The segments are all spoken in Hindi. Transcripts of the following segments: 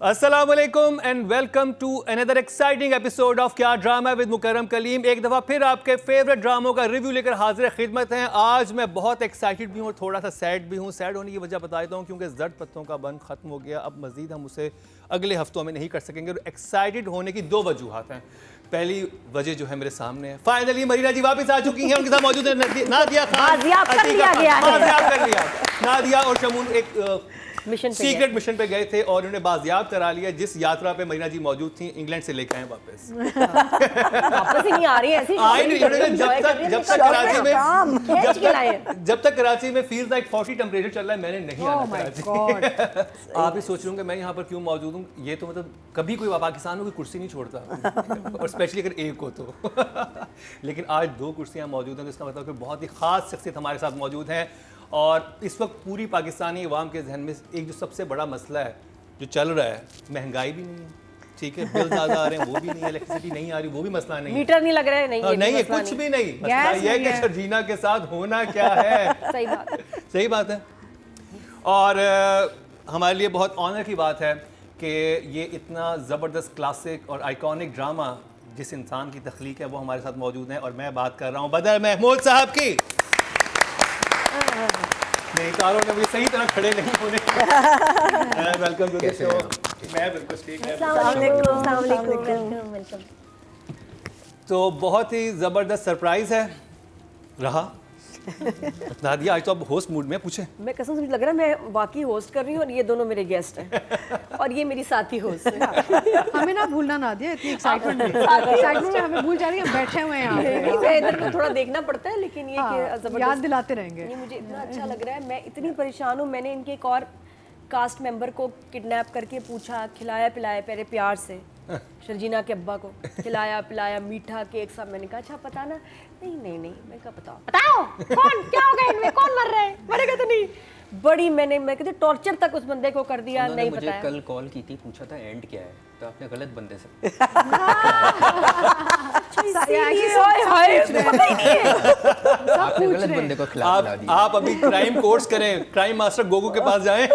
अस्सलाम वालेकुम and welcome to another exciting episode of Kya Drama with Mukarram Kaleem. एक दफ़ा फिर आपके फेवरेट ड्रामों का रिव्यू लेकर हाजिर खिदमत हैं। आज मैं बहुत एक्साइटेड भी हूँ और थोड़ा सा सैड भी हूँ। सैड होने की वजह बता देता हूँ क्योंकि जर्द पत्तों का बंद ख़त्म हो गया, अब मज़ीद हम उसे अगले हफ्तों में नहीं कर सकेंगे। और एक्साइटेड होने की दो वजूहत हैं। पहली वजह जो है मेरे सामने है, फाइनली मरीना जी वापस आ चुकी हैं, उनके साथ मौजूद है नादिया खान। कर लिया नादिया और शमून एक सीक्रेट मिशन पे गए थे और उन्होंने बाजियाब करा लिया। जिस यात्रा पे मरीना जी मौजूद थी, इंग्लैंड से लेकर आए वापस। वापस ही नहीं आ रही है ऐसी। जब तक कराची में फील लाइक 40 टेम्परेचर चल रहा है, मैंने नहीं आना कराची। आप ही सोच लूंगे मैं यहाँ पर क्यों मौजूद हूँ। ये तो मतलब कभी कोई पाकिस्तान में कोई कुर्सी नहीं छोड़ता और स्पेशली अगर एक हो तो लेकिन आज दो कुर्सियाँ मौजूद हैं, तो इसका मतलब कि बहुत ही खास शख्सियत हमारे साथ मौजूद हैं। और इस वक्त पूरी पाकिस्तानी अवाम के जहन में एक जो सबसे बड़ा मसला है जो चल रहा है, महंगाई भी नहीं है, ठीक है, बिल ज़्यादा आ रहे हैं वो भी नहीं है, इलेक्ट्रिसिटी नहीं आ रही वो भी मसला नहीं है, मीटर नहीं लग रहा है, नहीं है कुछ भी नहीं। मसला ये है कि शर्जीना के साथ होना क्या है। सही बात है। और हमारे लिए बहुत ऑनर की बात है कि ये इतना ज़बरदस्त क्लासिक और आइकॉनिक ड्रामा जिस इंसान की तख्लीक है वो हमारे साथ मौजूद हैं। और मैं बात कर रहा हूँ बदर महमूद साहब की। नहीं, तारों ने मुझे सही तरह खड़े नहीं होने वेलकम टू द शो। मैं बिल्कुल ठीक है। तो बहुत ही ज़बरदस्त सरप्राइज़ है रहा। नादिया आज तो आप होस्ट मूड में पूछे। मैं कसम से मुझे लग रहा है मैं वाकई होस्ट कर रही हूँ और ये दोनों मेरे गेस्ट हैं और ये मेरी साथी होस्ट है। हमें ना भूलना नादिया, इतनी एक्साइटमेंट में हमें भूल जा रही है, हम बैठे हुए हैं यहाँ पे। इधर को थोड़ा देखना पड़ता है लेकिन ये कि याद दिलाते रहेंगे। नहीं, मुझे इतना अच्छा लग रहा है, मैं इतनी परेशान हूँ। मैंने इनके एक और कास्ट मेंबर को किडनैप करके पूछा, खिलाया पिलाया पहले प्यार से, शर्जीना के अब्बा को खिलाया पिलाया, मीठा केक सब। मैंने कहा अच्छा पता ना, नहीं मैं कहा बताओ कौन क्या हो गया इनमें, कौन मर रहा है, मरेगा तो नहीं। बड़ी मैं कहती टॉर्चर तक उस बंदे को कर दिया, नहीं मुझे बताया। कल कॉल की थी, पूछा था एंड क्या है, तो आपने गलत बंदे से आपने गलत बंदे को खिला दिया। आप अभी क्राइम कोर्स करें, क्राइम मास्टर गोगो के पास जाएं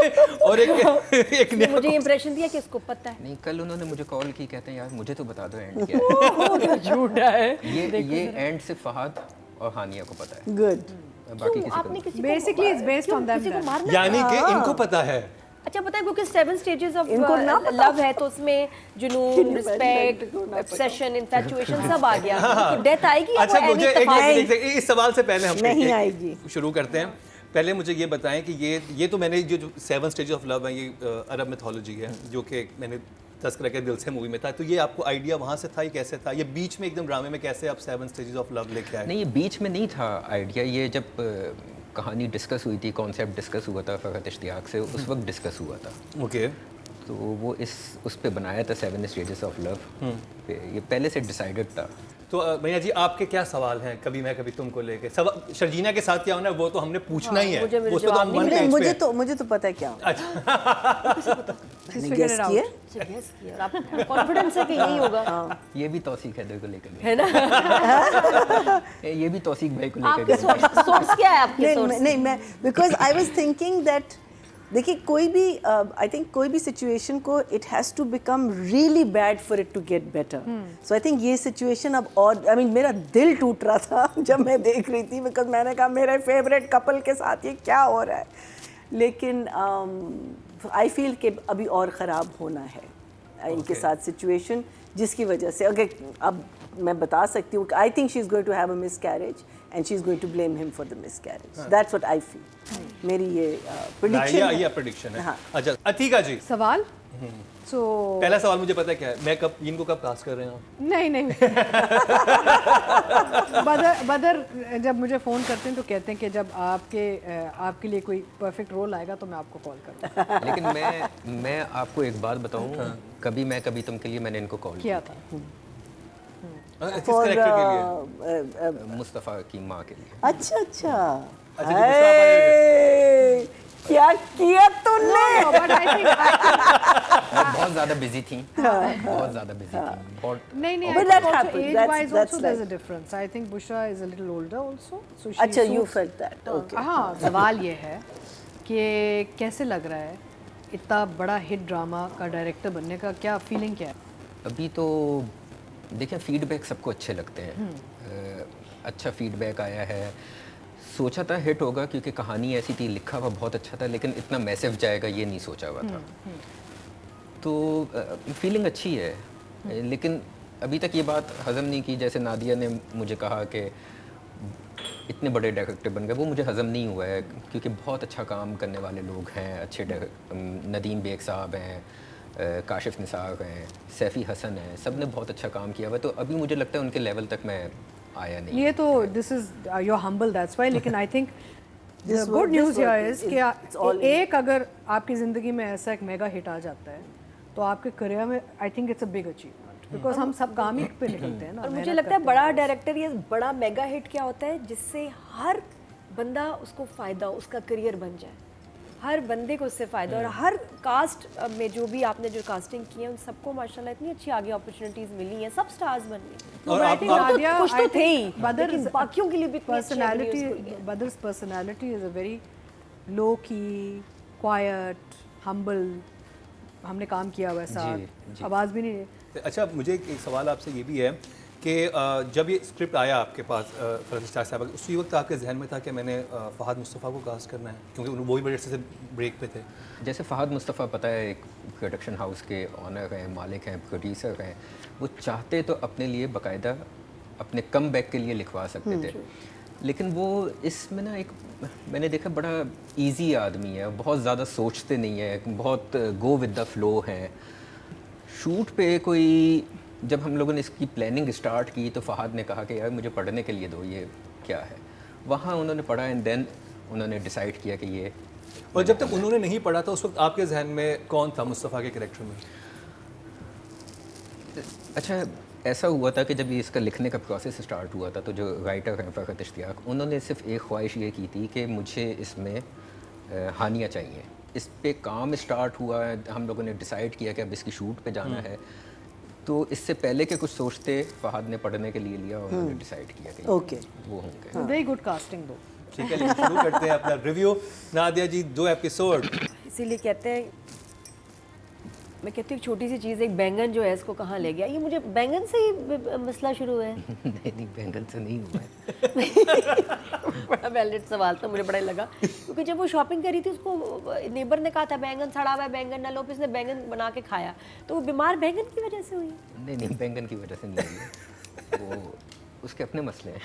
और एक मुझे इंप्रेशन दिया कि इसको पता है। नहीं, कल उन्होंने मुझे कॉल की, कहते हैं यार मुझे तो बता दो एंड क्या है। झूठा है ये एंड से फहद और हानिया को पता है। गुड। बाकी किसी को basically it's based on them, यानी कि इनको पता है। अच्छा पता है क्योंकि 7 स्टेजेस ऑफ लव है तो उसमें जुनून, रिस्पेक्ट, ऑब्सेशन, इन्फैचुएशन सब आ गया। तो डेथ आएगी। अच्छा मुझे एक इस सवाल से पहले हम नहीं आएगी, शुरू करते हैं। पहले मुझे ये बताएं कि ये तो मैंने जो 7 स्टेजेस ऑफ लव है, ये अरब मिथोलॉजी है जो कि मैंने तस्करा के दिल से मूवी में था। तो ये आपको आइडिया वहाँ से था, ये कैसे था? ये बीच में एकदम ड्रामे में कैसे आप 7 स्टेजेस ऑफ लव लेके आए? नहीं, ये बीच में नहीं था आइडिया, ये जब कहानी डिस्कस हुई थी, कॉन्सेप्ट डिस्कस हुआ था फरहत इश्तियाक से, उस वक्त डिस्कस हुआ था। ओके। तो वो उस पे बनाया था 7 स्टेजेस ऑफ लव। ये पहले से डिसाइडेड था। तो भैया जी आपके क्या सवाल हैं कभी मैं कभी तुमको लेके? शर्जीना के साथ क्या होना है वो तो हमने पूछना ही है। मुझे तो पता है क्या। कॉन्फिडेंस है कि यही होगा। ये भी तौसीक हैदर को लेकर है ना। ये भी तौसीक भाई को लेकर। आपकी सोर्स क्या है? आपकी सोर्स नहीं मैं because I was thinking that देखिए कोई भी आई थिंक कोई भी सिचुएशन को it has to become really bad for it to get better. So I think ये सिचुएशन अब और आई मीन मेरा दिल टूट रहा था जब मैं देख रही थी, बिकॉज मैंने कहा मेरे फेवरेट कपल के साथ ये क्या हो रहा है। लेकिन आई फील कि अभी और ख़राब होना है इनके साथ सिचुएशन, जिसकी वजह से अगर अब मैं बता सकती हूँ I think she is going to have a miscarriage and she's going to blame him for the miscarriage. That's what I feel. मेरी ये prediction है। ये prediction है। अच्छा अतीका जी सवाल। So पहला सवाल मुझे पता है क्या है, मैं कब इनको कब कास्ट कर रहे हैं? नहीं बदर जब मुझे फ़ोन करते हैं तो कहते हैं कि जब आपके लिए कोई परफेक्ट रोल आएगा तो मैं आपको कॉल करूँगा। लेकिन मैं आपको एक बात बताऊँ, कभी तुम के लिए मैंने इनको कॉल किया था मुस्तफ़ा की माँ के लिए। अच्छा क्या किया तूने? बहुत ज़्यादा बिजी थी, बहुत ज़्यादा बिजी थी। नहीं but that happens. age wise That's also there's a difference. I think Bushra is a little older also. So अच्छा you felt that. Okay. हाँ, सवाल ये है कि कैसे लग रहा है इतना बड़ा हिट ड्रामा का डायरेक्टर बनने का क्या फीलिंग क्या है? अभी तो देखिए फीडबैक सबको अच्छे लगते हैं। अच्छा फीडबैक आया है। सोचा था हिट होगा क्योंकि कहानी ऐसी थी, लिखा हुआ बहुत अच्छा था, लेकिन इतना मैसिव जाएगा ये नहीं सोचा हुआ था। तो फीलिंग अच्छी है, लेकिन अभी तक ये बात हज़म नहीं की। जैसे नादिया ने मुझे कहा कि इतने बड़े डायरेक्टर बन गए, वो मुझे हज़म नहीं हुआ है क्योंकि बहुत अच्छा काम करने वाले लोग हैं। अच्छे नदीम बेग साहब हैं, काशिफ निसार हैं, सैफ़ी हसन हैं, सब ने बहुत अच्छा काम किया हुआ है। तो अभी मुझे लगता है उनके लेवल तक मैं आया नहीं। ये तो this is your humble, that's why. लेकिन I think This the good work- news this here work is is- कि it's all- एक अगर आपकी ज़िंदगी में ऐसा एक मेगा हिट आ जाता है तो आपके करियर में I think it's a big achievement, because हम सब काम ही पे निकलते हैं ना। और मुझे मेहनत लगता है करते बड़ा हैं। डायरेक्टर या बड़ा मेगा हिट क्या होता है जिससे हर बंदा उसको फ़ायदा, उसका करियर बन जाए, हर बंदे को उससे फ़ायदा। और हर कास्ट में जो भी आपने जो कास्टिंग की है उन सबको माशाल्लाह इतनी अच्छी आगे अपॉर्चुनिटीज़ मिली हैं, सब स्टार्स बन गए। और आप कुछ तो थे ही, Badr's लेकिन बाकियों के लिए भी इतनी अच्छी personality, avenues खुल गई। Badr's personality is a very low key, quiet, humble. हमने काम किया हुआ है साथ, आवाज़ भी नहीं। अच्छा, मुझे एक सवाल आपसे ये भी है कि जब ये स्क्रिप्ट आया आपके पास फरहत इश्तियाक साहब, उसी वक्त आपके जहन में था कि मैंने फ़हाद मुस्तफ़ा को कास्ट करना है, क्योंकि वो भी बड़े अच्छे से ब्रेक पे थे? जैसे फ़हाद मुस्तफ़ा पता है एक प्रोडक्शन हाउस के ऑनर हैं, मालिक हैं, प्रोड्यूसर हैं। वो चाहते तो अपने लिए बाकायदा अपने कम बैक के लिए लिखवा सकते थे, लेकिन वो इसमें ना एक मैंने देखा बड़ा इजी आदमी है, बहुत ज़्यादा सोचते नहीं है, बहुत गो विद द फ्लो हैं। शूट पे कोई जब हम लोगों ने इसकी प्लानिंग स्टार्ट की तो फ़हाद ने कहा कि यार मुझे पढ़ने के लिए दो, ये क्या है। वहाँ उन्होंने पढ़ा एंड देन उन्होंने डिसाइड किया कि ये। और जब तक उन्होंने नहीं पढ़ा था उस वक्त आपके जहन में कौन था मुस्तफ़ा के कैरेक्टर में? अच्छा, ऐसा हुआ था कि जब ये इसका लिखने का प्रोसेस स्टार्ट हुआ था तो जो राइटर हैं फरहत इश्तियाक, उन्होंने सिर्फ एक ख्वाहिश ये की थी कि मुझे इसमें हानियाँ चाहिए। इस पे काम स्टार्ट हुआ, हम लोगों ने डिसाइड किया कि अब इसकी शूट पे जाना है। तो इससे पहले के कुछ सोचते फ़हाद ने पढ़ने के लिए लिया और उन्होंने डिसाइड किया कि Okay. वो होंगे। वेरी गुड कास्टिंग दो। ठीक है, लेकिन शुरू करते हैं अपना रिव्यू। नादिया जी, 2 एपिसोड। इसीलिए कहते हैं, मैं कहती हूँ छोटी सी चीज़, एक बैंगन जो है इसको कहाँ ले गया। ये मुझे बैंगन से ही मसला शुरू है। नहीं, बैंगन से नहीं हुआ है। बड़ा वैलिड सवाल था, मुझे बड़ा ही लगा, क्योंकि जब वो शॉपिंग करी थी उसको नेबर ने कहा था बैंगन सड़ा हुआ है, बैंगन ना लो, फिर उसने बैंगन बना के खाया, तो वो बीमार बैंगन की वजह से हुई। नहीं, बैंगन की वजह से नहीं हुई है, वो उसके अपने मसले हैं।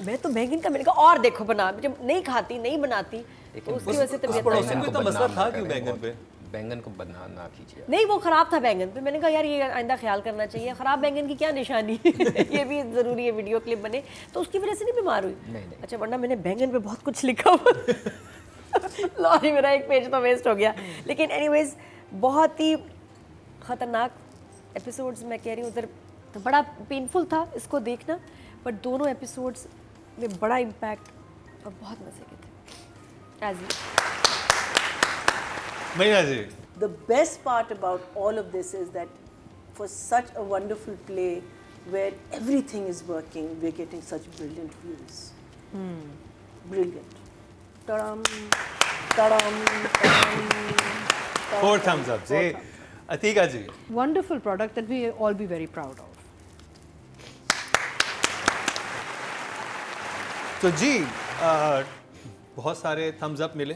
मैं तो बैंगन का, मैंने कहा और देखो बना, जब नहीं खाती नहीं बनाती तो उसकी वजह से तबीयत पड़ोसी खराब। को इतना मसला था क्यों बैंगन पे? बैंगन को बदनाम ना कीजिए। नहीं, वो ख़राब था बैंगन पे। मैंने कहा यार ये आइंदा ख्याल करना चाहिए, ख़राब बैंगन की क्या निशानी ये भी ज़रूरी है वीडियो क्लिप बने, तो उसकी वजह से नहीं बीमार हुई। नहीं। अच्छा, वरना मैंने बैंगन पे बहुत कुछ लिखा हुआ लॉरी, मेरा एक पेज तो वेस्ट हो गया। लेकिन एनीवेज बहुत ही ख़तरनाक एपिसोड्स, मैं कह रही हूँ उधर तो बड़ा पेनफुल था इसको देखना, बट दोनों एपिसोड्स में बड़ा इम्पैक्ट और बहुत मज़े के थे। एज महीना जी, The best part about all of this is that for such a wonderful play where everything is working, we're getting such brilliant views. Brilliant. Ta-dam, ta-dam, ta-dam, 4 thumbs up ji. Atika ji, Wonderful product that we all be very proud of. तो जी बहुत सारे थम्स अप मिले।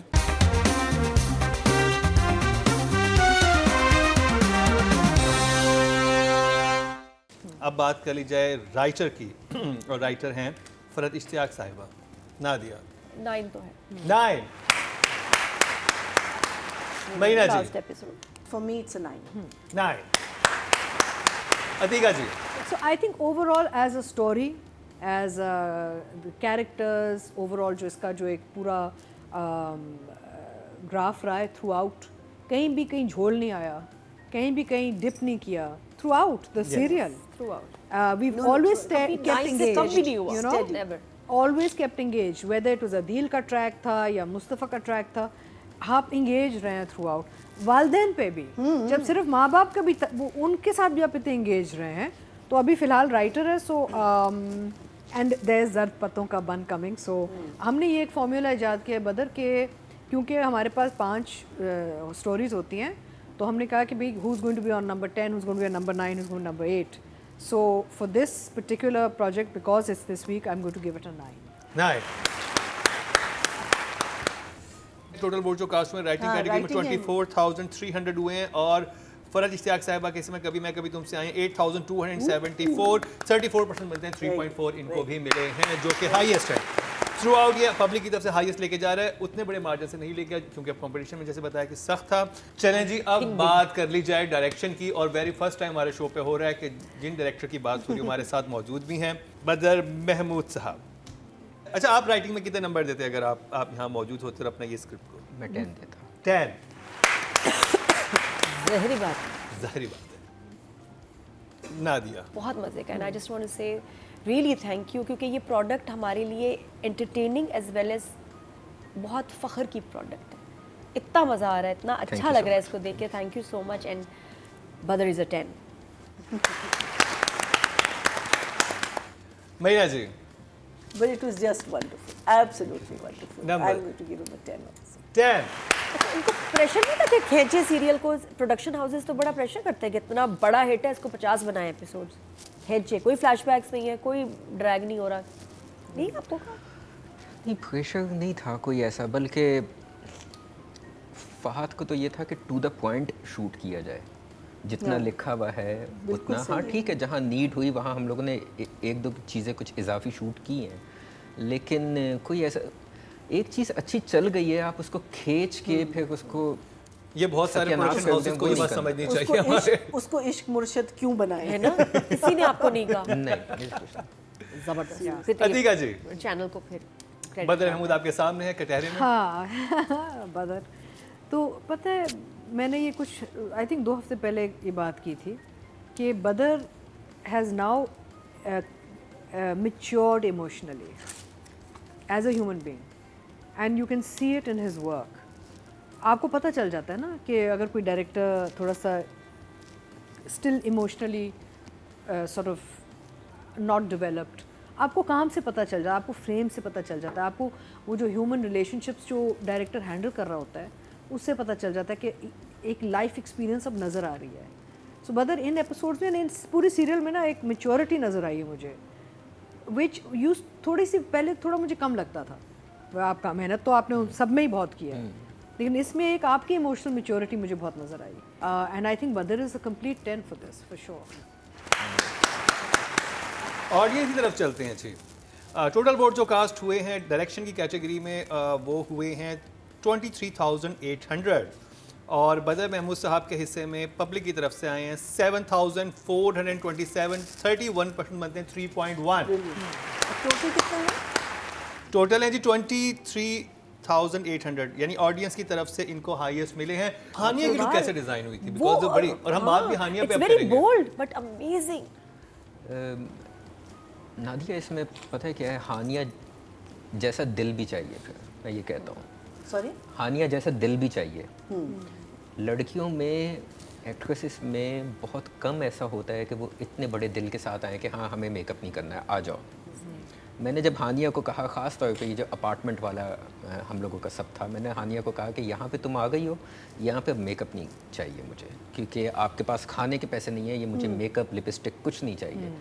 अब बात कर ली जाए राइटर की और राइटर हैं फरहत इश्तियाक साहिबा। नादिया 9 तो है 9। महीना जी last episode. For me, it's a 9. 9। Atiqa ji, So I think overall as a story, as the characters, overall जो इसका जो एक पूरा ग्राफ रहा है थ्रू आउट, कहीं भी कहीं झोल नहीं आया, कहीं भी कहीं डिप नहीं किया through out the serial. Throughout. We've always kept nice से कम भी नहीं engaged, हुआ, you know, steady. Never. always kept engaged, whether it was Adeel का ट्रैक था या मुस्तफ़ा का ट्रैक था, आप इंगेज रहे हैं थ्रू आउट. वालदेन पे भी जब सिर्फ माँ बाप का भी वो उनके साथ भी आप इतने इंगेज रहे हैं. तो अभी फ़िलहाल राइटर है, सो एंड देयर इज़ ज़र्द पत्तों का बन कमिंग. सो हमने ये एक फॉर्मूला इजाद किया है बदर के क्योंकि हमारे पास 5 स्टोरीज होती हैं, तो हमने कहा कि भाई who's going to be on number 10, who's going to be on number 9, who's going to be number 8. So for this particular project, because it's this week, I'm going to give it a 9. Nice. Total vote जो कास्ट में राइटिंग हाँ, कैटेगरी में writing है। 24,300 हुए हैं और फरज इश्तियाक साहिबा के इसमें कभी मैं कभी तुमसे आए 8,274, 34% मिलते हैं, 3.4 इनको भी मिले हैं जो कि हाईएस्ट है थ्रू आउट। ये पब्लिक की तरफ से हाईएस्ट लेके जा रहा है, उतने बड़े मार्जिन से नहीं लेके क्योंकि अब कंपटीशन में जैसे बताया कि सख्त था। चलें जी, अब बात कर ली जाए डायरेक्शन की, और वेरी फर्स्ट टाइम हमारे शो पे हो रहा है कि जिन डायरेक्टर की बात हो रही हमारे साथ मौजूद भी हैं, बदर महमूद साहब। अच्छा, आप राइटिंग में कितने नंबर देते अगर आप यहाँ मौजूद होते और अपना ये स्क्रिप्ट को? मैं 10 देता। 10। ज़ाहिरी बात, ज़ाहिरी बात है। नादिया। बहुत मज़े का, and I just want to say really thank you, क्योंकि ये प्रोडक्ट हमारे लिए एंटरटेनिंग एज वेल एज बहुत फ़ख्र की प्रोडक्ट है। इतना मज़ा आ रहा है, इतना अच्छा you लग so रहा है इसको देख के। Thank you so much, and बदर इज़ अ 10। मैया जी। But it was just wonderful, absolutely wonderful. Number? I'm going to give him a 10 also. 10। अच्छा, इनको प्रेशर नहीं था कि खींचे सीरियल को? प्रोडक्शन हाउसेस तो बड़ा प्रेशर करते हैं कि इतना बड़ा हिट है, इसको 50 बनाए एपिसोड्स, खींचे, कोई फ्लैशबैक्स नहीं है, कोई ड्रैग नहीं हो रहा, नहीं आपको कहा? नहीं, प्रेशर नहीं था कोई ऐसा, बल्कि फहद को तो ये था कि टू द पॉइंट शूट किया जाए, जितना लिखा हुआ है उतना। हाँ ठीक है, जहाँ नीड हुई वहाँ हम लोगों ने एक दो चीज़ें कुछ इजाफी शूट की हैं, लेकिन कोई ऐसा एक चीज़ अच्छी चल गई है, आप उसको खींच के फिर उसको ये बहुत सारे सत्यानाश प्रोडक्शन कर हाउसेस दें, को ये वो बात नहीं समझनी उसको चाहिए हमारे। उसको इश्क मुर्शद क्यों बनाए है ना, किसी ने आपको नहीं कहा। नहीं। ज़बरदस्त। अतीका जी, चैनल को फिर credit बदर करना। महमूद आपके सामने है कटहरे में। हाँ बदर, तो पता है मैंने ये कुछ आई थिंक 2 हफ्ते पहले ये बात की थी कि बदर has now matured emotionally as a human being and you can see it in his work. आपको पता चल जाता है ना कि अगर कोई डायरेक्टर थोड़ा सा still emotionally sort of not developed, आपको काम से पता चल जाता है, आपको फ्रेम से पता चल जाता है, आपको वो जो ह्यूमन रिलेशनशिप्स जो डायरेक्टर हैंडल कर रहा होता है उससे पता चल जाता है कि एक लाइफ एक्सपीरियंस अब नज़र आ रही है। सो बदर इन एपिसोड्स में, इन पूरी सीरियल में ना एक मेच्योरिटी नज़र आई है मुझे, विच यूज थोड़ी सी पहले थोड़ा मुझे कम लगता था। आपका मेहनत तो आपने सब में ही बहुत किया है, लेकिन इसमें एक आपकी इमोशनल मेच्योरिटी मुझे बहुत नज़र आई, एंड आई थिंक बदर is a complete 10 for this for sure. Audience की तरफ चलते हैं जी। टोटल वोट जो कास्ट हुए हैं डायरेक्शन की कैटेगरी में वो हुए हैं 23,800 और बदर महमूद साहब के हिस्से में पब्लिक की तरफ से आए हैं 7,427, 31% बनते हैं 3.1। टोटल कितना है? टोटल है जी 23,800, यानी ऑडियंस की तरफ से इनको हाईएस्ट मिले हैं। हानिया की लुक कैसे डिजाइन हुई थी? बिकॉज जो बड़ी, और हम बात भी हानिया पे अब वेरी करेंगे। Bold but amazing. नादिया इसमें पता है क्या है, हानिया जैसा दिल भी चाहिए, फिर मैं ये कहता हूँ सॉरी, हानिया जैसा दिल भी चाहिए। लड़कियों में, एक्ट्रेसेस में बहुत कम ऐसा होता है कि वो इतने बड़े दिल के साथ आए कि हाँ हमें मेकअप नहीं करना है, आ जाओ। मैंने जब हानिया को कहा, ख़ास तौर पे ये जो अपार्टमेंट वाला हम लोगों का सब था, मैंने हानिया को कहा कि यहाँ पे तुम आ गई हो, यहाँ पे मेकअप नहीं चाहिए मुझे, क्योंकि आपके पास खाने के पैसे नहीं है, ये मुझे मेकअप लिपस्टिक कुछ नहीं चाहिए।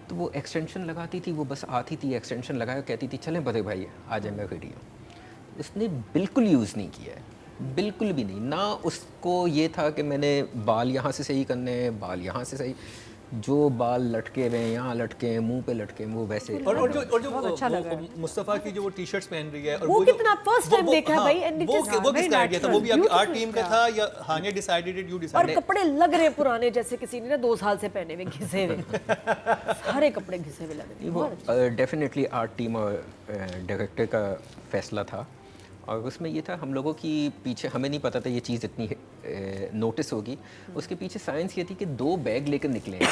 तो वो एक्सटेंशन लगाती थी, वो बस आती थी, एक्सटेंशन लगाया, कहती थी चलें बदे भाई आ जाएंगे वीडियो। उसने बिल्कुल यूज़ नहीं किया है, बिल्कुल भी नहीं। ना उसको ये था कि मैंने बाल यहाँ से सही करने हैं, बाल यहाँ से सही, जो बाल लटके हुए हैं यहाँ लटके हैं, मुंह पे लटके हैं, वो वैसे। और जो अच्छा लगा है। मुस्तफ़ा की जो वो टी शर्ट्स पहन रही है, और वो जो- कितना first time देखा है हाँ, भाई, and it वो is वो very किसका आइडिया था? वो भी आपकी natural, आर्ट टीम का था या हानिया डिसाइडेड इट, यू और डिसाइडेड? कपड़े लग रहे पुराने जैसे किसी ने ना 2 साल से पहने हुए घिसे हुए। सारे कपड़े घिसे हुए लग रहे। वो डेफिनेटली आर्ट टीम और डायरेक्टर का फैसला था, और उसमें ये था हम लोगों की पीछे, हमें नहीं पता था ये चीज़ इतनी नोटिस होगी, उसके पीछे साइंस ये थी कि 2 बैग लेकर निकले हैं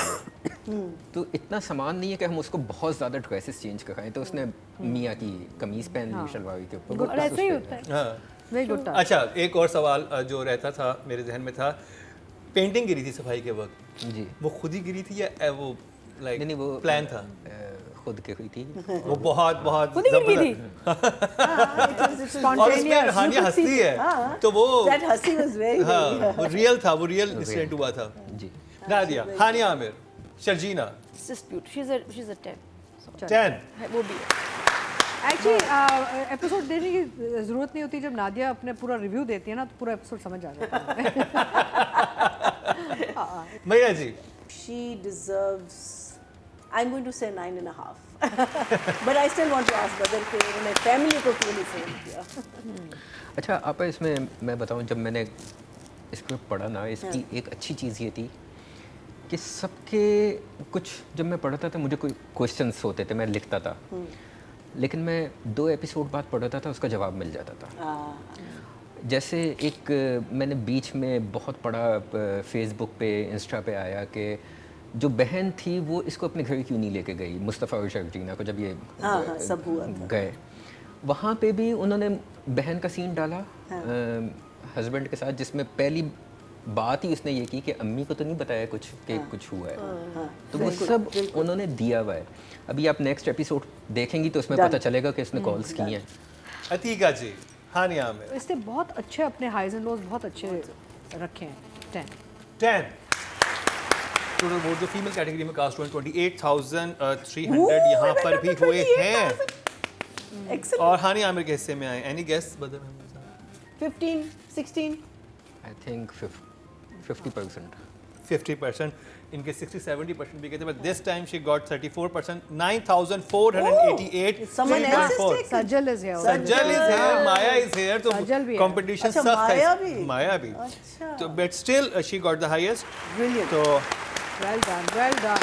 तो इतना सामान नहीं है कि हम उसको बहुत ज़्यादा ड्रेसेस चेंज कराएं, तो उसने मियाँ की कमीज़ पहन ली शलवार के ऊपर, और ऐसे ही होता है। हाँ। Very good. अच्छा, एक और सवाल जो रहता था मेरे जहन में था, पेंटिंग गिरी थी सफाई के वक्त, जी। वो खुद ही गिरी थी या वो लाइक नहीं, वो प्लान था? खुद की हुई थी। वो बहुत बहुत खुद ही गिर गई थी। और उसमें Spontaneous. हानिया हंसती है तो वो That hussy was very, हाँ वो रियल था, वो रियल इंसिडेंट हुआ था। जी। नादिया, हानिया Aamir, Sharjeena, It's just beautiful. She's a 10. 10। है, वो भी है। एक्चुअली एपिसोड देने की जरूरत नहीं होती, जब नादिया अपने पूरा रिव्यू देती है ना तो पूरा एपिसोड समझ आ जाता है। मैया जी, she deserves, I'm going to say 9.5. But I still want to ask Badr के उन्होंने फैमिली को क्यों नहीं फोन किया? अच्छा आप इसमें मैं बताऊं, जब मैंने इसको पढ़ा ना, इसकी एक अच्छी चीज़ ये थी कि सबके कुछ जब मैं पढ़ता था मुझे कोई क्वेश्चंस होते थे, मैं लिखता था, लेकिन मैं 2 एपिसोड बाद पढ़ता था उसका जवाब मिल जाता था। जैसे एक मैंने बीच में बहुत पढ़ा फेसबुक पे, इंस्टा पे आया कि जो बहन थी वो इसको अपने घर क्यों नहीं लेके गई, मुस्तफ़ा और शर्जीना को जब ये सब हुआ था। गए, वहाँ पे भी उन्होंने बहन का सीन डाला हस्बैंड के साथ, जिसमें पहली बात ही उसने ये की कि अम्मी को तो नहीं बताया कुछ कि कुछ हुआ है। तो वो सब उन्होंने दिया हुआ है। अभी आप नेक्स्ट एपिसोड देखेंगी तो उसमें पता चलेगा कि उसने कॉल्स की हैं। अतीका जी, हानिया आमिर, इसने बहुत अच्छे अपने हाइज एंड लोज बहुत अच्छे रखे हैं। 10। टोटल वोट जो फीमेल कैटेगरी में कास्ट हुए 28,300 यहाँ पर भी हुए हैं Excellent. और हानिया आमिर के हिस्से में आए। एनी गेस बदर? 15, 16. I think 50%। 50%, इनके 60-70% भी कहते हैं, but this time she got 34%, 9,488. Someone else is 3.4. taking. Sajal is here. Sajal is here, Maya is here, तो सज्जल भी है। competition अच्छा, सख्त माया है। भी? माया भी। अच्छा। तो but still she got the highest. Brilliant. तो वेल डन, वेल डन।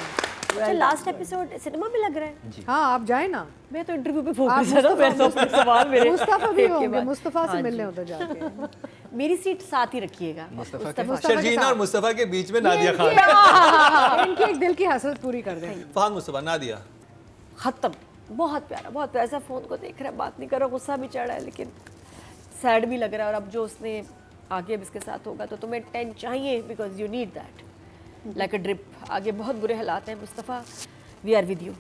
अच्छा, लास्ट एपिसोड सिनेमा में लग रहा है। हाँ आप जाए ना, मैं तो इंटरव्यू पे आप फोकस है ना, मैं तो अपने सवाल मेरे मुस्तफा भी एक के होंगे, बाद। मुस्तफा से हाँ मिलने जी। उधर जाके। मेरी सीट साथ ही रखिएगा। मुस्तफ़ा के मुस्तफा के शर्जीना साथ। और मुस्तफ़ा के बीच में नादिया खान। इनकी एक दिल की हसरत पूरी कर दें। फहद मुस्तफ़ा, नादिया। खत्म। बहुत प्यारा, बहुत प्यारा। ऐसा फोन को देख रहा है, बात नहीं कर रहा, गुस्सा भी चढ़ रहा है, लेकिन सैड भी लग रहा है। और अब जो उसने आगे अब इसके साथ होगा तो तुम्हें 10 चाहिए, because you need that like a drip. आगे बहुत बुरे हालात हैं Mustafa, we are with you.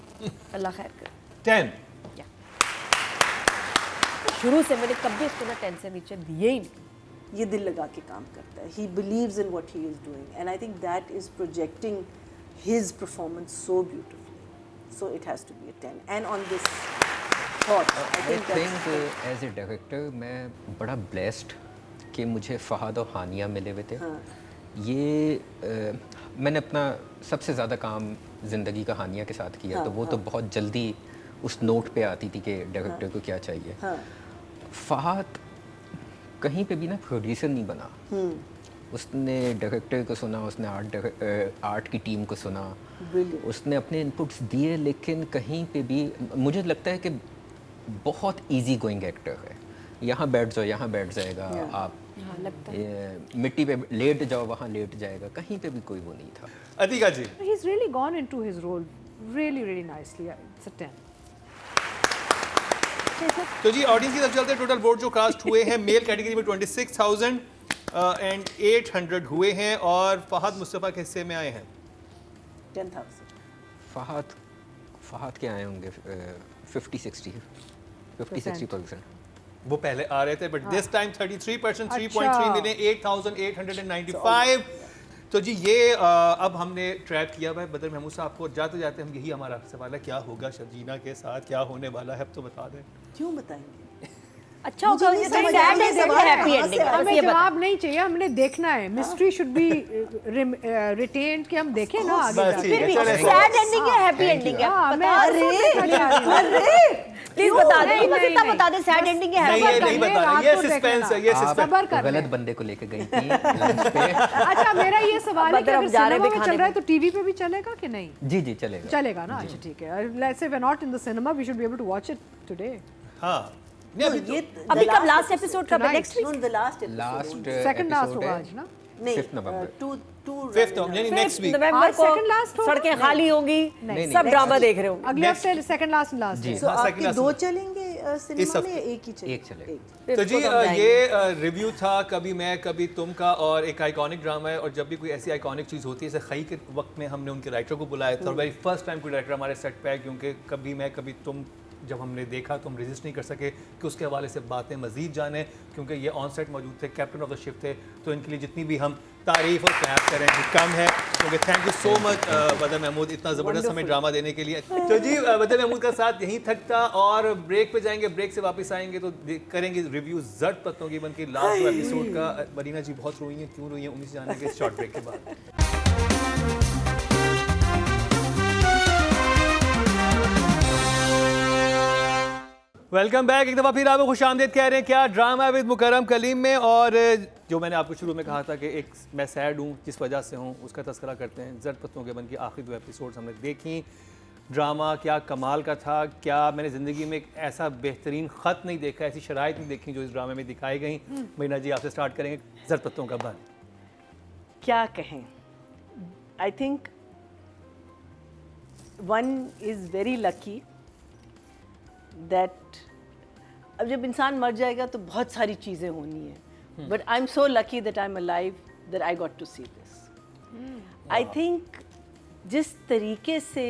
अल्लाह खैर करे। 10। शुरू से मैंने कभी इसको ना 10 से नीचे दिए ही नहीं। ये दिल लगा के काम करता है. He believes in what he is doing, and I think that is projecting his performance so beautifully. So it has to be a 10. And on this thought, I I think that's think as a director मैं बड़ा ब्लेस्ड कि मुझे फ़हद और हानिया मिले हुए थे। ये मैंने अपना सबसे ज़्यादा काम ज़िंदगी का हानिया के साथ किया, तो वो तो बहुत जल्दी उस नोट पे आती थी कि डायरेक्टर को क्या चाहिए। फ़हद कहीं पे भी ना प्रोड्यूसर नहीं बना, उसने डायरेक्टर को सुना, उसने आर्ट की टीम को सुना, उसने अपने इनपुट्स दिए, लेकिन कहीं पे भी मुझे लगता है कि बहुत इजी गोइंग एक्टर है। यहाँ बैठ जाओ, यहाँ बैठ जाएगा, आप मिट्टी पे लेट जाओ, वहाँ लेट जाएगा, कहीं पे भी कोई वो नहीं था। अतिका जी, He's really gone into his role really, really nicely. It's a 10. तो जी ऑडियंस की तरफ चलते हैं। टोटल वोट जो कास्ट हुए हैं मेल कैटेगरी में 26,800 हुए हैं और फहद मुस्तफ़ा के हिस्से में आए हैं 10,000. फ़हद के आए होंगे 50-60%। वो पहले आ रहे थे, बट दिस टाइम 33%, 3.3 मिले, 8,895। तो जी ये अब हमने ट्रैक किया हुआ है बदर महमूद साहब को। जाते जाते हम यही हमारा सवाल है, क्या होगा शर्जीना के साथ, क्या होने वाला है, अब तो बता दें। क्यों बताएंगे? अच्छा होगा, ये समझ सैड आया, एंडिंग सवाल है, है, हैप्पी कहाँ से एंडिंग आया? है, बस हमें ये बता। जवाब नहीं चाहिए, हमने देखना है। मिस्ट्री शुड बी रिटेन्ड कि हम देखें ना आगे बस जाके। ठीक है, फिर भी चलें। सैड एंडिंग है, हैप्पी एंडिंग है, हाँ, मैं बता अरे प्लीज बता दे, नहीं, बस नहीं, इतना नहीं। बता दे सैड एंडिंग है, नहीं, हैप्पी ये कर नहीं ले, बता रात रहा, ये को देख सस्पेंस लेना। है, ये आप सस्पेंस। सबर कर गलत ले। बंदे को लेके गई थी लंच पे। अच्छा मेरा ये सवाल है कि बदर, अगर अब जा रहे सिनेमा में दिखाने चल रहा है को। तो टीवी पे भी चलेगा कि नहीं? जी जी चलेगा। चलेगा ना, अच्छा ठीक है। Let's say we are not in the cinema, we should be able to watch it today. हाँ नहीं, अभी तो- अभी कब लास्ट एपिसोड कब है? Tonight. Next week? No, the last episode. Last second last होगा आज ना? नहीं, 5th November. two Fifth of- यानी next week। नवंबर आज को second last होगा? सड़कें खाली होंगी, नहीं, सब ड्रामा देख रहे होंगे। अगले हफ्ते सेकंड लास्ट लास्ट जी। So हाँ, second आपके last दो में। चलेंगे सिनेमा में एक ही चलेगा? एक चलेगा। तो जी तो हम जाएंगे। ये रिव्यू था कभी मैं कभी तुम का, और एक आइकॉनिक ड्रामा है, और जब भी कोई ऐसी आइकॉनिक चीज़ होती है, जैसे खई के वक्त में हमने उनके राइटर को बुलाया था, और वेरी फर्स्ट टाइम कोई राइटर हमारे सेट पे है, क्योंकि कभी मैं कभी तुम जब हमने देखा तो हम रेजिस्ट नहीं कर सके कि उसके हवाले से बातें मजीद जाने, क्योंकि ये ऑन सेट मौजूद थे, कैप्टन ऑफ द शिप थे, तो इनके लिए जितनी भी हम तारीफ और क्लैप करें वो कम है, क्योंकि थैंक यू सो मच बदर महमूद इतना ज़बरदस्त हमें ड्रामा देने के लिए। तो जी बदर महमूद का साथ यहीं तक था, और ब्रेक पे जाएंगे, ब्रेक से वापस आएंगे तो करेंगे रिव्यू जट पत्तों की, बल्कि लास्ट जो एपिसोड का। मरीना जी बहुत रोई हैं, क्यों रोई हैं, उन्हीं से जानेंगे शॉर्ट ब्रेक के बाद। वेलकम बैक, एक दफ़ा फिर आपको खुश आमदेद कह रहे हैं क्या ड्रामा विद मुकरम कलीम में। और जो मैंने आपको शुरू में कहा था कि एक मैं सैड हूँ जिस वजह से हूँ, उसका तस्करा करते हैं। जट पत्तों के बन की आखिरी 2 एपिसोड्स हमने देखी। ड्रामा क्या कमाल का था, क्या मैंने ज़िंदगी में एक ऐसा बेहतरीन ख़त नहीं देखा, ऐसी शराइत नहीं देखी जो इस ड्रामे में दिखाई गई। मीना जी आपसे स्टार्ट करेंगे, जट पत्तों का बन। क्या कहें, I think one is very lucky that अब जब इंसान मर जाएगा तो बहुत सारी चीज़ें होनी है, but I am so lucky that I am alive, that I got to see this. I think जिस तरीके से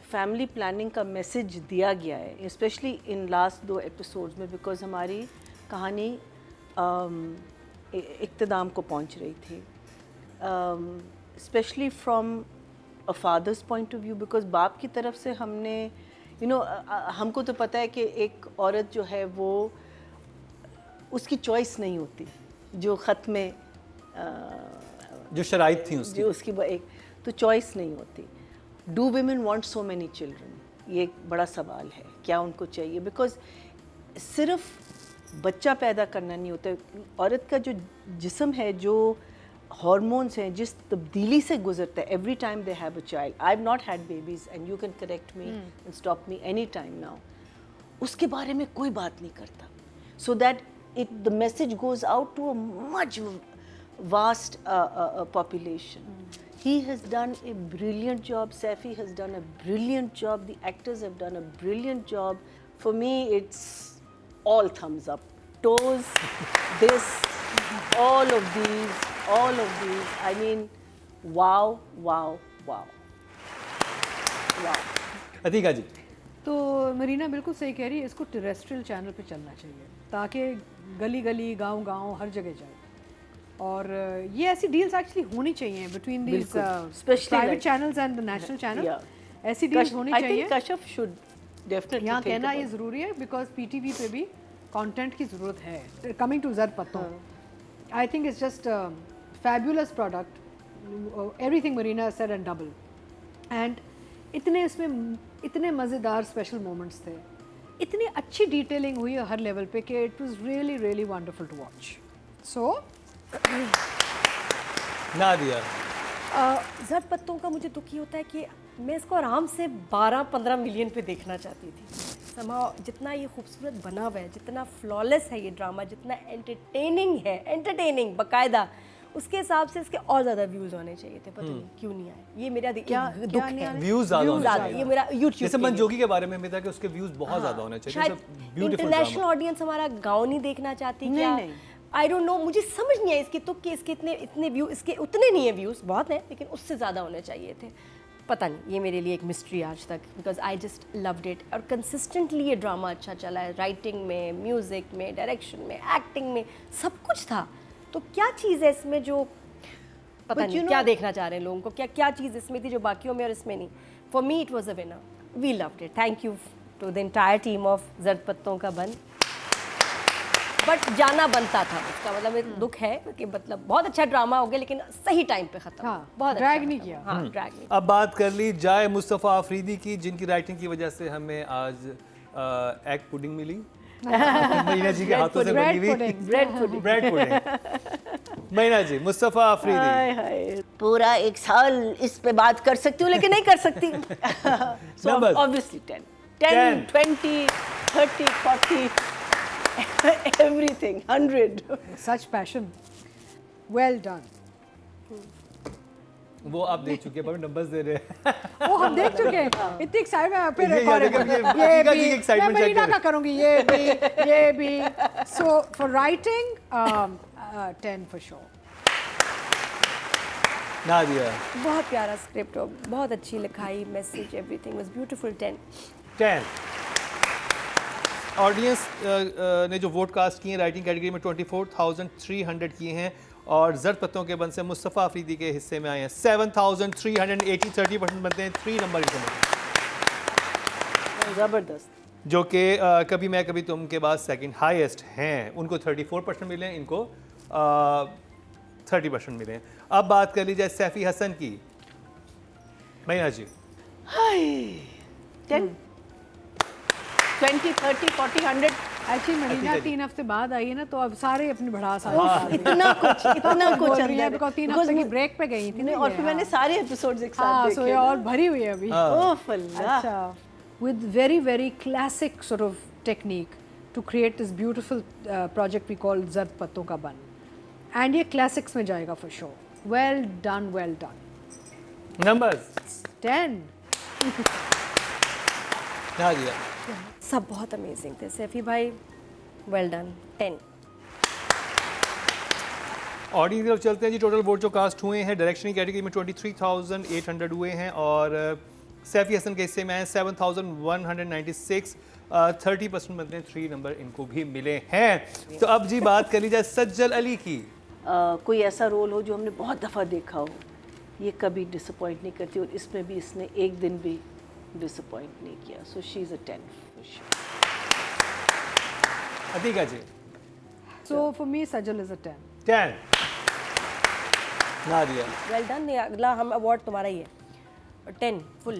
फैमिली प्लानिंग का मैसेज दिया गया है, स्पेशली इन लास्ट 2 एपिसोड्स में, बिकॉज हमारी कहानी इख्तिताम को पहुंच रही थी, specially from a father's point of view, because बाप की तरफ से हमने हमको तो पता है कि एक औरत जो है वो उसकी चॉइस नहीं होती, जो ख़त में जो शराइत थी उसकी, जो उसकी एक तो चॉइस नहीं होती। Do women want so many children, ये एक बड़ा सवाल है, क्या उनको चाहिए, बिकॉज सिर्फ बच्चा पैदा करना नहीं होता, औरत का जो जिस्म है, जो हार्मोन्स हैं, जिस तब्दीली से गुजरता है every time they have a child. I have not had babies and you can correct me and stop me any time now, उसके बारे में कोई बात नहीं करता, so that it the message goes out to a much vast population. He has done a brilliant job. Saifi has done a brilliant job. The actors have done a brilliant job. For me, it's all thumbs up. Toes, this, all of these. I mean, wow, wow, wow. Wow. Atiqa ji. तो मरीना बिल्कुल सही कह रही है, इसको टेरेस्ट्रियल चैनल पे चलना चाहिए ताकि गली गली गांव हर जगह जाए, और ये ऐसी डील्स एक्चुअली होनी चाहिए between these private channels and the national channel. ऐसी डील्स होनी चाहिए। I think Kashyap should definitely यहाँ think कहना about ये ज़रूरी है बिकॉज पीटीवी पे भी कंटेंट की ज़रूरत है। कमिंग टू जट पत्तों, I think it's just fabulous product, everything Marina said and double, and इतने इसमें इतने मज़ेदार स्पेशल मोमेंट्स थे, इतनी अच्छी डिटेलिंग हुई है हर लेवल पे कि it was really really wonderful to watch. So Nadia, जट पत्तों का मुझे दुखी होता है कि मैं इसको आराम से 12-15 मिलियन पे देखना चाहती थी। समाओ जितना ये खूबसूरत बना हुआ है, जितना फ्लॉलेस है ये ड्रामा, जितना एंटरटेनिंग बाकायदा, उसके हिसाब से इसके और ज़्यादा व्यूज़ होने चाहिए थे, पता नहीं क्यों नहीं आए। ये मेरा दुख है। व्यूज ज़्यादा, ये मेरा यूट्यूब जैसे मंजोगी के बारे में भी था कि उसके व्यूज बहुत ज़्यादा होने चाहिए। शायद इंटरनेशनल ऑडियंस हमारा गाँव नहीं देखना चाहती क्या? आई डोंट नो, मुझे समझ नहीं आया इसके तुक के इसके इतने व्यू, इसके उतने नहीं है व्यूज़, बहुत हैं लेकिन उससे ज़्यादा होने चाहिए थे। पता नहीं, ये मेरे लिए एक मिस्ट्री आज तक, because I just loved it. और कंसिस्टेंटली ये ड्रामा अच्छा चला है, राइटिंग में, म्यूज़िक में, डायरेक्शन में, एक्टिंग में, सब कुछ था। तो क्या चीज़ है इसमें जो पता नहीं क्या देखना चाह रहे हैं लोगों को, क्या चीज़ इसमें थी जो बाकियों में और इसमें नहीं। For me it was a winner, we loved it. Thank you to the entire team of जट पत्तों का बन। बट जाना बनता था, उसका मतलब एक दुख है कि मतलब बहुत अच्छा ड्रामा हो गया लेकिन सही टाइम पे खत्म। हाँ, बहुत ड्रैग अच्छा नहीं खत्म। किया। हाँ, ड्रैग नहीं। अब बात कर ली जाए मुस्तफ़ा अफरीदी की, जिनकी राइटिंग की वजह से हमें आज एग पुडिंग मिली महीना जी के हाथों से बनी हुई ब्रेड पुडिंग। महीना जी, मुस्तफ़ा अफरीदी, हाय हाय, पूरा 1 साल इस पे बात कर सकती हूँ लेकिन नहीं कर सकती। So obviously 10, 20, 30, 40, everything, 100. Such passion. Well done. वो आप देख चुके हैं, पर नंबर्स दे रहे हैं। वो हम देख चुके हैं, इतनी एक्साइटमेंट फिर ये एक और देखिए, है, ये ये हकीका भी की excitement मैं check मरीना करें। का करूंगी, ये भी so for writing 10 for sure. Nadia बहुत प्यारा स्क्रिप्ट हो, बहुत अच्छी लिखाई, message everything was beautiful. 10। 10। Audience ने जो वोट कास्ट किए हैं राइटिंग कैटेगरी में 24,300 किए हैं और जर्द पत्तों के बन से मुस्तफ़ा अफरीदी के हिस्से में आए हैं 7,380, 30% बनते हैं 3 नंबर इनको मिले, जबरदस्त। जो कि कभी मैं कभी तुम के बाद सेकंड हाईएस्ट हैं। उनको 34% मिले, इनको 30% मिले। अब बात कर ली जाए सैफी हसन की। मैना जी 10, 20, 30, 40, 100 एक्चुअली मरीना जी। 3 हफ्ते बाद आई है ना, तो अब सारे अपनी भड़ास आ इतना कुछ बोल रही है अंदर बिकॉज़ 3 Because हफ्ते की मु- ब्रेक पे गई थी नहीं, ना और ये, फिर मैंने सारे एपिसोड्स एक हाँ साथ सो देखे ये ना। और भरी हुई है अभी। ओह अल्लाह। अच्छा, with very very classic sort of technique to create this beautiful project we call Zard Patton Ka Ban, and ये classics में जाएगा for sure. Well done, well done. Numbers 10. Nadia सब बहुत अमेजिंग थे। सैफी भाई वेल डन। 10। ऑडियंस की तरफ चलते हैं जी। टोटल वोट जो कास्ट हुए हैं डायरेक्शन की कैटेगरी में 23,800 हुए हैं और सैफी हसन के हिस्से में आए 7,196, 30% बनते हैं 3 नंबर इनको भी मिले हैं। तो अब जी बात कर ली जाए सज्जल अली की। कोई ऐसा रोल हो जो हमने बहुत दफ़ा देखा हो, ये कभी डिसअपॉइंट नहीं करती और इसमें भी इसने एक दिन भी डिसअपॉइंट नहीं किया। So she is a 10 for sure. Atiqa ji So for me, Sajal is a 10. 10। Nadia well done. अगला हम अवार्ड तुम्हारा ही है। 10 full.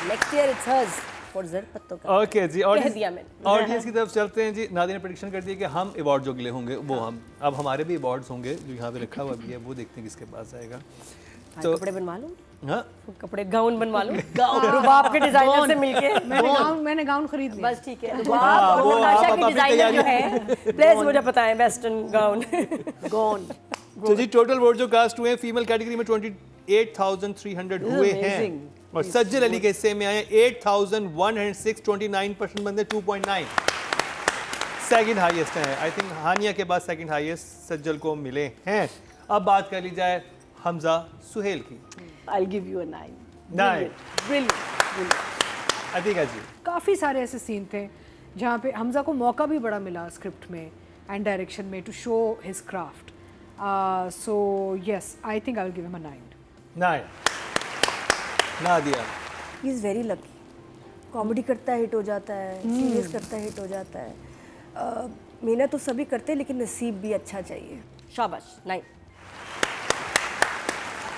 Next year it's hers for जर्द पत्तों का। ओके जी। कह दिया मैंने। ऑडियंस की तरफ चलते हैं जी। नादिया ने प्रेडिक्शन कर दी कि हम अवार्ड जो अगले होंगे वो हम अब हमारे भी अवार्ड्स होंगे जो यहाँ पे रखा हुआ भी है, वो देखते हैं किसके पास आएगा। तो कपड़े बनवा लूं, हाँ कपड़े गाउन बनवा लूं रुबाब के डिजाइनर से मिलके। मैंने गाउन खरीद लिया। बस ठीक है। रुबाब और वो मोनाशा आप की अपनी डिजाइनर जो तैयारी- है प्लीज मुझे पता है वेस्टर्न गाउन। Gone. तो जी टोटल वोट जो कास्ट हुए हैं फीमेल कैटेगरी में 28,300 हुए हैं amazing. और सज्जल अली के हिस्से में आए 8,106, 29% बंदे 2.9 सेकंड हाईएस्ट हैं। आई थिंक हानिया के बाद सेकंड हाईएस्ट सज्जल को मिले हैं। अब बात कर ली जाए हमजा सुहेल की। I'll give you a 9. 9। Brilliant. Brilliant. Atika जी काफ़ी सारे ऐसे सीन थे जहाँ पे हमजा को मौका भी बड़ा मिला स्क्रिप्ट में एंड डायरेक्शन में to show his craft. So yes, I think I will give him a 9. 9। Nadia he is very lucky. Comedy करता है हिट हो जाता है, सीरियस करता है हिट हो जाता है। मेहनत तो सभी करते हैं लेकिन नसीब भी अच्छा चाहिए। शाबाश। 9।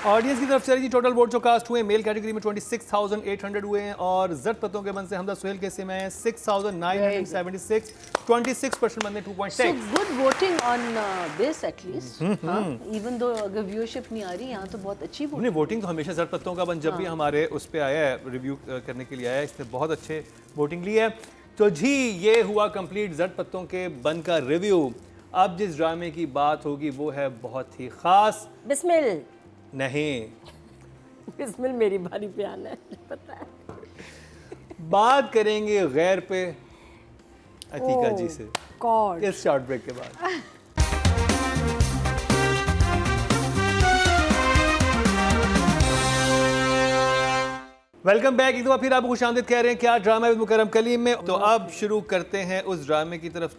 ऑडियंस की तरफ से जी टोटल वोट जो कास्ट हुए मेल कैटेगरी में 26,800 हुए हैं और जर्द पत्तों के बन से हमजा सुहेल के हिस्से में आए 6,976, 26% बंदे 2.6। So good voting on this at least. हाँ, even though अगर व्यूअरशिप नहीं आ रही यहाँ तो बहुत अच्छी voting. नहीं वोटिंग तो हमेशा जर्द पत्तों का बन जब भी हमारे उस पे आया है रिव्यू करने के लिए आया है, इसने बहुत अच्छे वोटिंग ली है। तो जी ये हुआ कंप्लीट जर्द पत्तों के बन का रिव्यू। अब जिस ड्रामे की बात होगी वो है बहुत ही खास। बिस्मिल। नहीं, बिस्मिल मेरी बारी पे आना है, पता है। बात करेंगे गैर पे अतीका जी से गॉड। इस शॉर्ट ब्रेक के बाद। Welcome back. एक बार फिर आपको खुशामदीद कह रहे हैं क्या ड्रामा विद मुकर्रम कलीम में। तो अब शुरू करते हैं उस ड्रामे की तरफ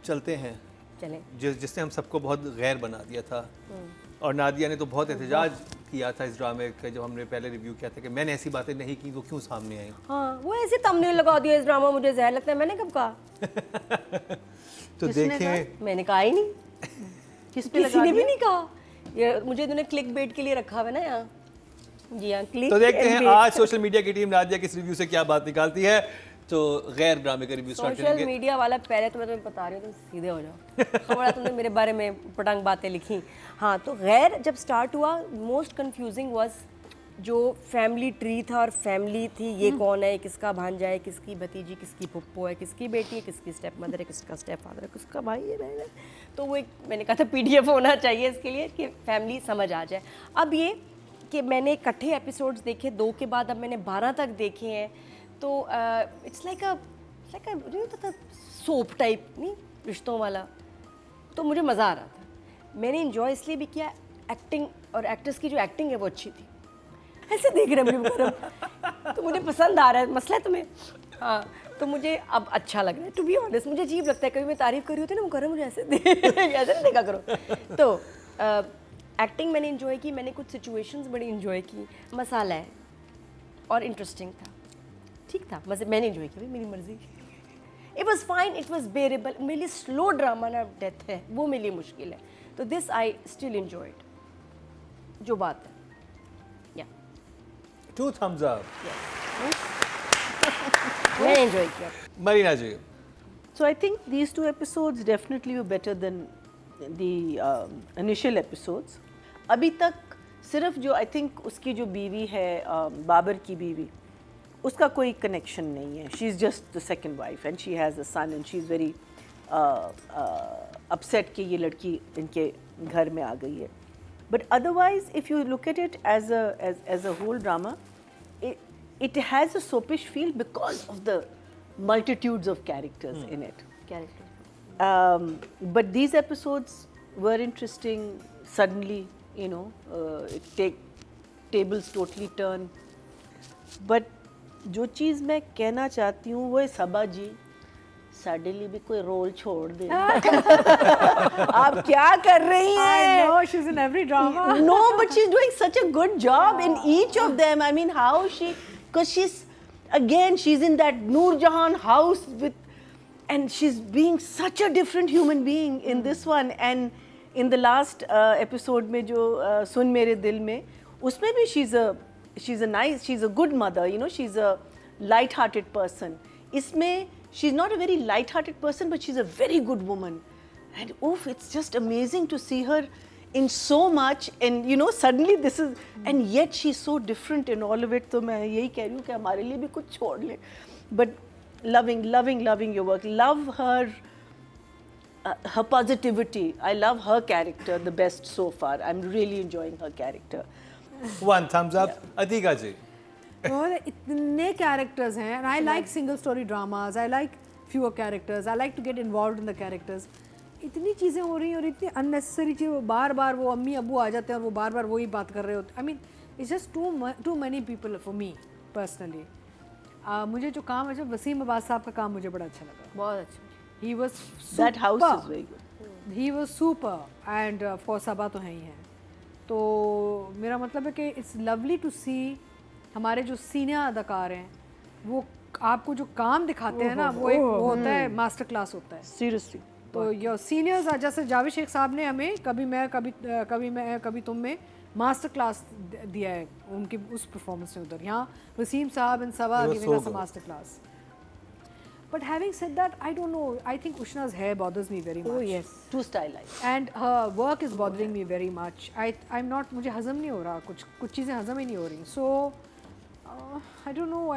चलते हैं चलें। जिसने हम सबको बहुत गैर बना दिया था और नादिया ने तो बहुत एहतजाज किया था इस ड्रामे का जब हमने पहले रिव्यू किया था कि मैंने ऐसी बातें नहीं की तो क्यों सामने आई। हाँ, वो ऐसे तुमने लगा दिया इस ड्रामा, मुझे जहर लगता है। मैंने कब कहा? तो देखें मैंने कहा ही नहीं, किस पे किसी लगा ने भी दिया? नहीं कहा। ये मुझे इन्होंने क्लिक बेट के लिए रखा हुआ है ना यहाँ। जी हाँ, क्लिक। तो देखते हैं आज सोशल मीडिया की टीम नादिया के इस रिव्यू से क्या बात निकालती है। तो गैर ड्रामे का रिव्यू स्टार्ट सोशल करेंगे। मीडिया वाला पहले तो मैं तुम्हें बता रही हूँ, तुम सीधे हो जाओ। थोड़ा तुमने मेरे बारे में पटंग बातें लिखी। हाँ, तो गैर जब स्टार्ट हुआ मोस्ट कंफ्यूजिंग वाज जो फैमिली ट्री था और फैमिली थी, ये कौन है, किसका भांजा है, किसकी भतीजी, किसकी पुप्पो है, किसकी बेटी है, किसकी स्टेप मदर है, किसका स्टेप फादर है, किसका भाई है, बहन है, तो वो एक मैंने कहा था PDF होना चाहिए इसके लिए कि फैमिली समझ आ जाए। अब ये कि मैंने इकट्ठे एपिसोड्स देखे 2 के बाद, अब मैंने 12 तक देखे हैं, तो it's like a soap type, नहीं रिश्तों वाला, तो मुझे मज़ा आ रहा था। मैंने इन्जॉय इसलिए भी किया, एक्टिंग और एक्टर्स की जो एक्टिंग है वो अच्छी थी। ऐसे देख रहे हैं मुकरम, तो मुझे पसंद आ रहा है, मसला है तुम्हें, हाँ, तो मुझे अब अच्छा लग रहा है। टू बी ऑनेस्ट मुझे अजीब लगता है, कभी मैं तारीफ़ कर रही होती है ना मुकरम मुझे ऐसे ऐसे नहीं देखा करो। तो एक्टिंग मैंने इन्जॉय की, मैंने कुछ सिचुएशंस बड़ी इन्जॉय की, मसाला है और इंटरेस्टिंग था, ठीक था, मज़े मैंने इन्जॉय किया, मेरी मर्ज़ी। It was fine, it was बेरेबल। मेरे लिए स्लो ड्रामा ना डेथ है, वो मेरे लिए मुश्किल है, तो दिस आई स्टिल इन्जॉयड, जो बात है। या 2 thumbs up. मैंने इन्जॉय किया। मरीना जी, So I think these 2 episodes definitely were better than the initial episodes. अभी तक सिर्फ जो I think उसकी जो बीवी है, बाबर की बीवी, उसका कोई कनेक्शन नहीं है. She is just the second wife and she has a son and she is very upset कि ये लड़की इनके घर में आ गई है. But otherwise, if you look at it as a whole drama, it has a soapish feel because of the multitudes of characters in it. But these episodes were interesting. Suddenly, you know, tables totally turn. But जो चीज़ मैं कहना चाहती हूँ वो है सबा जी, साडे लिए भी कोई रोल छोड़ दे। आप क्या कर रही हैं? I know she's in every drama. No, but she's doing such a good job in each of them. I mean, how because she's in that Noor Jahan house and she's being such a different human being in this one. And in the last episode में जो सुन मेरे दिल में, उसमें भी she's a good mother, you know, she's a light-hearted person. इसमें she's not a very light-hearted person, but she's a very good woman. And oof, it's just amazing to see her in so much, and you know, suddenly this is, and yet she's so different in all of it. तो मैं यही कह रही हूँ कि हमारे लिए भी कुछ छोड़ ले. But loving your work. Love her positivity. I love her character the best so far. I'm really enjoying her character. 1 thumbs up. Atika जी, और इतने कैरेक्टर्स हैं and I like single story dramas, I like fewer characters, I like to get involved in the characters. इतनी चीज़ें हो रही हैं और इतनी unnecessary चीज़ें, बार बार वो अम्मी अब्बू आ जाते हैं और वो बार बार वही बात कर रहे होते हैं. I mean it's just too many people for me personally. मुझे जो काम है, जो वसीम अब्बास साहब का काम मुझे बड़ा अच्छा लगा. बहुत अच्छा. He was That house superb. is very good. He was super and of course सबा तो हैं ही हैं. तो मेरा मतलब है कि इट्स लवली टू सी हमारे जो सीनियर अदाकार हैं वो आपको जो काम दिखाते हैं ना, वो एक वो होता है, मास्टर क्लास होता है. Seriously. तो योर सीनियर्स, जैसे जावेद शेख साहब ने हमें कभी तुम में मास्टर क्लास दिया है उनकी उस परफॉर्मेंस में. उधर यहाँ Waseem sahab and Saba giving us a master class. But having said that, I don't know. I think Ushna's hair bothers me very much. Oh yes. Too stylized. And her work is bothering me very much. I'm not, मुझे हज़म नहीं हो रहा, कुछ चीज़ें हज़म ही नहीं हो रही. So I don't know. I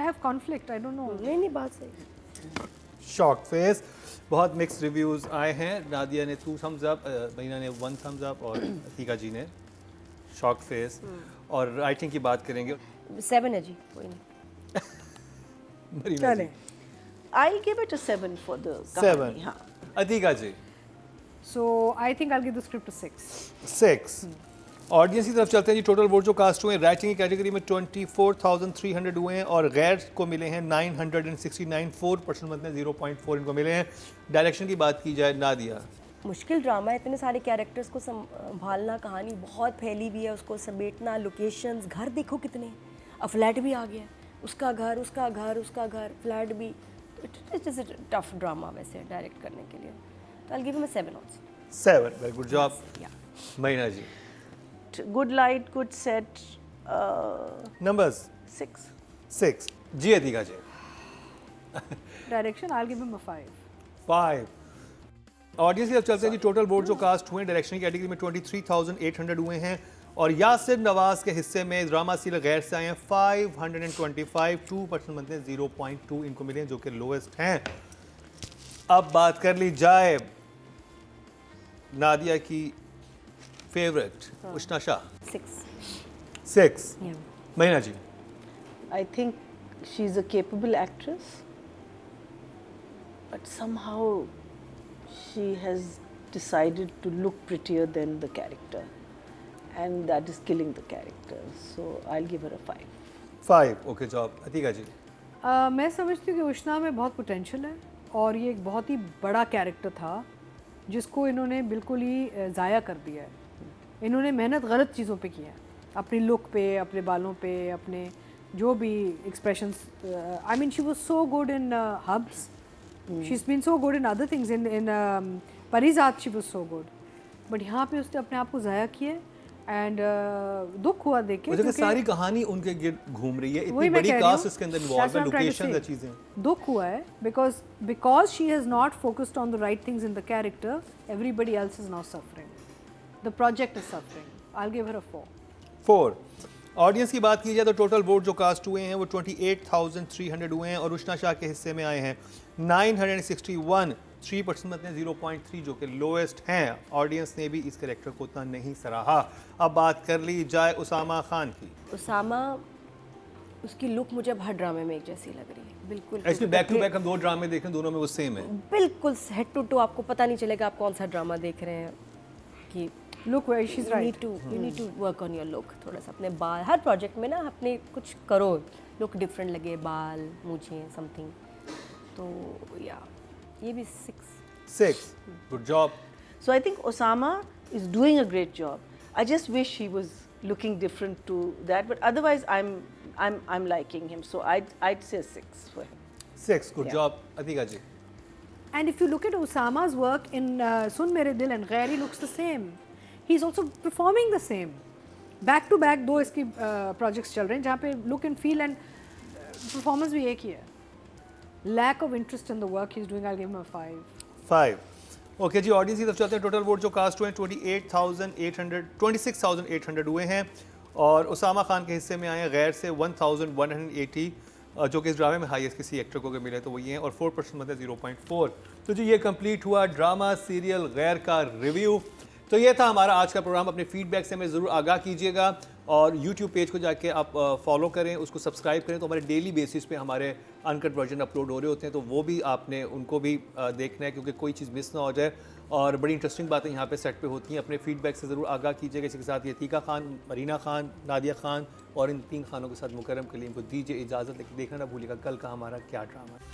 have conflict. I don't know. नहीं बात सही. Shock face. बहुत मिक्स्ड रिव्यूज आए हैं. नादिया ने 2 thumbs up, मरीना ने 1 thumbs up और अतिका जी ने शॉक फेस. और राइटिंग की बात करेंगे. 7 है जी, कोई नहीं. मरीना जी, चलें. I'll give it a 7 for the 7. कहानी. हाँ. अतिका जी, So I think I'll give the script a 6. 6. Audience की तरफ चलते हैं जी. टोटल वोट जो कास्ट हुए हैं राइटिंग की कैटेगरी में 24,300 हुए हैं और गैर को मिले हैं 969. 4% मतलब 0.4 इनको मिले हैं. डायरेक्शन की बात की जाए, नादिया. मुश्किल ड्रामा है, इतने सारे कैरेक्टर्स को संभालना, कहानी बहुत फैली हुई है, उसको समेटना, लोकेशंस, घर देखो कितने, अब फ्लैट भी आ गया, उसका घर, फ्लैट भी. It's is a tough drama वैसे डायरेक्ट करने के लिए. तो I give him a 7 also. 7. Very good job. Marina ji, Good light, good set. Numbers. 6. 6. Ji Atika ji. Direction, I'll give him a 5. 5. Audience की तरफ चलते हैं जी. टोटल वोट जो कास्ट हुए हैं डायरेक्शन की कैटेगरी में 23,800 हुए हैं और यासिर नवाज के हिस्से में ड्रामा सीरियल गैर से आए हैं 525, 2% बनते हैं 0.2 इनको मिले हैं, जो कि लोएस्ट हैं। अब बात कर ली जाए नादिया की फेवरेट उष्णा शाह। 6 महीना जी। I think she's a capable actress, but somehow she has decided to look prettier than the character, and that is killing the character. So I'll give her a 5. 5 okay job. Atika ji. मैं समझती हूँ कि उष्णा में बहुत पोटेंशियल है और ये एक बहुत ही बड़ा कैरेक्टर था जिसको इन्होंने बिल्कुल ही ज़ाया कर दिया है। इन्होंने मेहनत गलत चीज़ों पे की है, अपनी लुक पे, अपने बालों पे, अपने जो भी expressions. I mean she was so good in hubs, she is been so good in other things, in Parijat she was so good, but यहाँ पे उसने अपने आप को ज़ाया किया एंड दुख हुआ देख के, मुझे सारी कहानी उनके गिर्द घूम रही है, इतनी वही मैं बड़ी कह रही कास्ट हूँ, इसके अंदर that's इन्वॉल्व है, what I'm trying to locations say. है, चीजें। दुख हुआ है because she has not focused on the right things in the character, everybody else is now suffering. The project is suffering. I'll give her a 4. 4 audience की बात की जाए तो टोटल वोट जो कास्ट हुए हैं वो 28,300 हुए हैं और उष्णा शाह के हिस्से में आए हैं 961, 3% मतलब 0.3 जो कि लोएस्ट हैं। ऑडियंस ने भी इस कैरेक्टर को उतना नहीं सराहा। अब बात कर ली जाए उसामा खान की। उसामा, उसकी लुक मुझे अब हर ड्रामे में एक जैसी लग रही है, बिल्कुल। एक्चुअली बैक टू बैक हम 2 ड्रामे देखें, दोनों में वो सेम है, बिल्कुल हेड टू टू, आपको पता नहीं चलेगा आप कौन सा ड्रामा देख रहे हैं। कि Look where she's right. you need to work on your look, थोड़ा सा अपने बाल, हर प्रोजेक्ट में ना अपने कुछ करो, लुक डिफरेंट लगे, बाल, मूछें, समथिंग। तो या ये भी 6 good job. So I think Osama is doing a great job. I just wish he was looking different to that, but otherwise I'm liking him. So I'd say 6 for him. 6 good Yeah. Job. Atika ji. And if you look at Osama's work in Sun Mere Dil and Ghair, he looks the same. He's also performing the same. Back to back 2 इसकी projects चल रहे हैं जहाँ पे look and feel and performance भी एक ही है. Lack of interest in the work he's doing, I'll give him a 5. 5 okay जी। ऑडियंस की तरफ चलते हैं। टोटल वोट जो कास्ट हुए हैं 26,800 हुए हैं और उसामा खान के हिस्से में आए हैं गैर से 1,180 जो कि इस ड्रामे में हाईएस्ट किसी एक्टर को मिले तो वो ये हैं और 4% मतलब 0.4। तो जी ये कंप्लीट हुआ ड्रामा सीरियल गैर का रिव्यू। तो ये था हमारा आज का प्रोग्राम। अपने फीडबैक से हमें ज़रूर आगाह कीजिएगा और यूट्यूब पेज को जाके आप फॉलो करें, उसको सब्सक्राइब करें। तो हमारे डेली बेसिस पे हमारे अनकट वर्जन अपलोड हो रहे होते हैं, तो वो भी आपने उनको भी देखना है क्योंकि कोई चीज़ मिस ना हो जाए। और बड़ी इंटरेस्टिंग बातें यहाँ पे सेट पे होती हैं। अपने फीडबैक से ज़रूर आगाह कीजिएगा। इसी के साथ ये अतीका खान, मरीना खान, नादिया खान और इन 3 खानों के साथ मुकर्रम के लिए इनको दीजिए इजाज़त। लेकिन देखना ना भूलिएगा कल का हमारा क्या ड्रामा है।